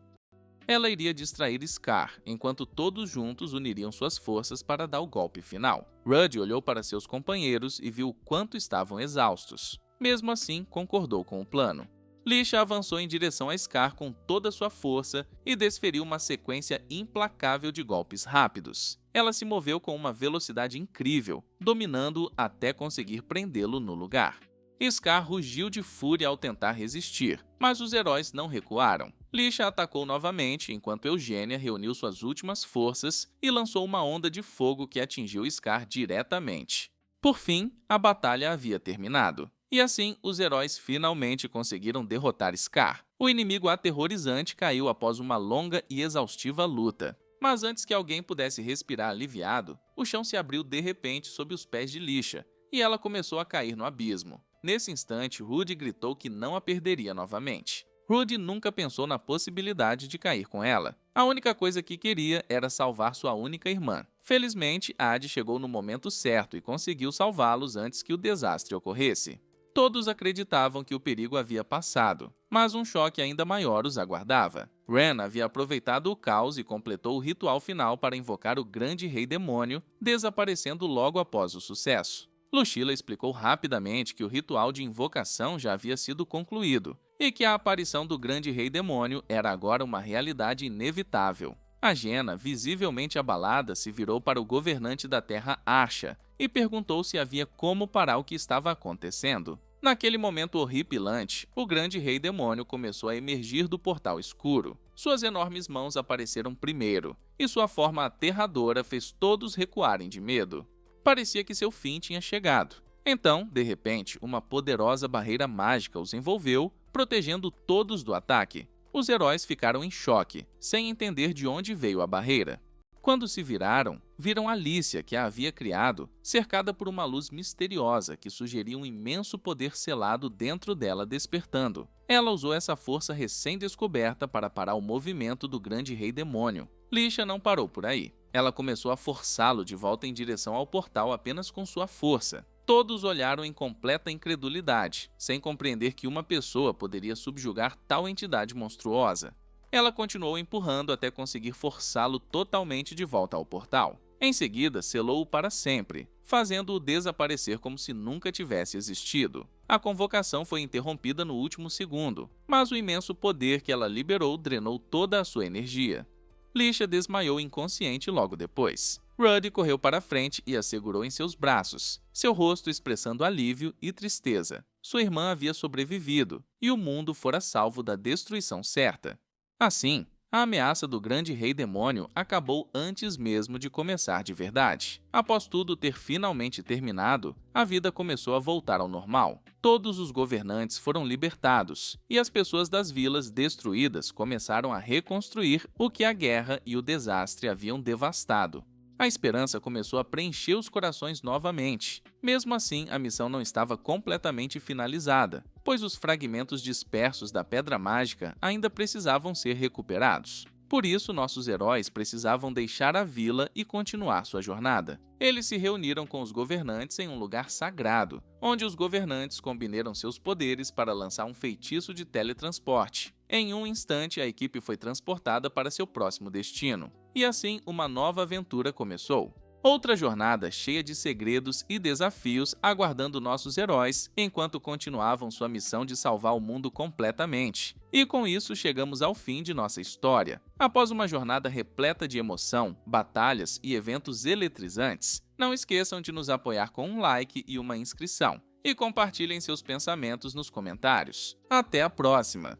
Ela iria distrair Scar, enquanto todos juntos uniriam suas forças para dar o golpe final. Rudy olhou para seus companheiros e viu o quanto estavam exaustos. Mesmo assim, concordou com o plano. Lisha avançou em direção a Scar com toda sua força e desferiu uma sequência implacável de golpes rápidos. ela se moveu com uma velocidade incrível, dominando-o até conseguir prendê-lo no lugar. Scar rugiu de fúria ao tentar resistir, mas os heróis não recuaram. Lisha atacou novamente enquanto Eugênia reuniu suas últimas forças e lançou uma onda de fogo que atingiu Scar diretamente. Por fim, a batalha havia terminado. E assim, os heróis finalmente conseguiram derrotar Scar. O inimigo aterrorizante caiu após uma longa e exaustiva luta. Mas antes que alguém pudesse respirar aliviado, o chão se abriu de repente sob os pés de Lisha, e ela começou a cair no abismo. Nesse instante, Rudy gritou que não a perderia novamente. Rudy nunca pensou na possibilidade de cair com ela. A única coisa que queria era salvar sua única irmã. Felizmente, Adi chegou no momento certo e conseguiu salvá-los antes que o desastre ocorresse. Todos acreditavam que o perigo havia passado, mas um choque ainda maior os aguardava. Ren havia aproveitado o caos e completou o ritual final para invocar o grande rei demônio, desaparecendo logo após o sucesso. Lucilla explicou rapidamente que o ritual de invocação já havia sido concluído e que a aparição do grande rei demônio era agora uma realidade inevitável. A Jenna, visivelmente abalada, se virou para o governante da Terra Archa e perguntou se havia como parar o que estava acontecendo. Naquele momento horripilante, o grande rei demônio começou a emergir do portal escuro. Suas enormes mãos apareceram primeiro, e sua forma aterradora fez todos recuarem de medo. Parecia que seu fim tinha chegado. Então, de repente, uma poderosa barreira mágica os envolveu, protegendo todos do ataque. Os heróis ficaram em choque, sem entender de onde veio a barreira. Quando se viraram, viram Alicia, que a havia criado, cercada por uma luz misteriosa que sugeria um imenso poder selado dentro dela despertando. Ela usou essa força recém-descoberta para parar o movimento do grande rei demônio. Lisha não parou por aí. Ela começou a forçá-lo de volta em direção ao portal apenas com sua força. Todos olharam em completa incredulidade, sem compreender que uma pessoa poderia subjugar tal entidade monstruosa. Ela continuou empurrando até conseguir forçá-lo totalmente de volta ao portal. Em seguida, selou-o para sempre, fazendo-o desaparecer como se nunca tivesse existido. A convocação foi interrompida no último segundo, mas o imenso poder que ela liberou drenou toda a sua energia. Lisha desmaiou inconsciente logo depois. Rudy correu para a frente e a segurou em seus braços, seu rosto expressando alívio e tristeza. Sua irmã havia sobrevivido, e o mundo fora salvo da destruição certa. Assim, a ameaça do grande rei demônio acabou antes mesmo de começar de verdade. Após tudo ter finalmente terminado, a vida começou a voltar ao normal. Todos os governantes foram libertados, e as pessoas das vilas destruídas começaram a reconstruir o que a guerra e o desastre haviam devastado. A esperança começou a preencher os corações novamente. Mesmo assim, a missão não estava completamente finalizada, pois os fragmentos dispersos da Pedra Mágica ainda precisavam ser recuperados. Por isso, nossos heróis precisavam deixar a vila e continuar sua jornada. Eles se reuniram com os governantes em um lugar sagrado, onde os governantes combinaram seus poderes para lançar um feitiço de teletransporte. Em um instante, a equipe foi transportada para seu próximo destino. E assim, uma nova aventura começou. Outra jornada cheia de segredos e desafios aguardando nossos heróis enquanto continuavam sua missão de salvar o mundo completamente. E com isso chegamos ao fim de nossa história. Após uma jornada repleta de emoção, batalhas e eventos eletrizantes, não esqueçam de nos apoiar com um like e uma inscrição. E compartilhem seus pensamentos nos comentários. Até a próxima!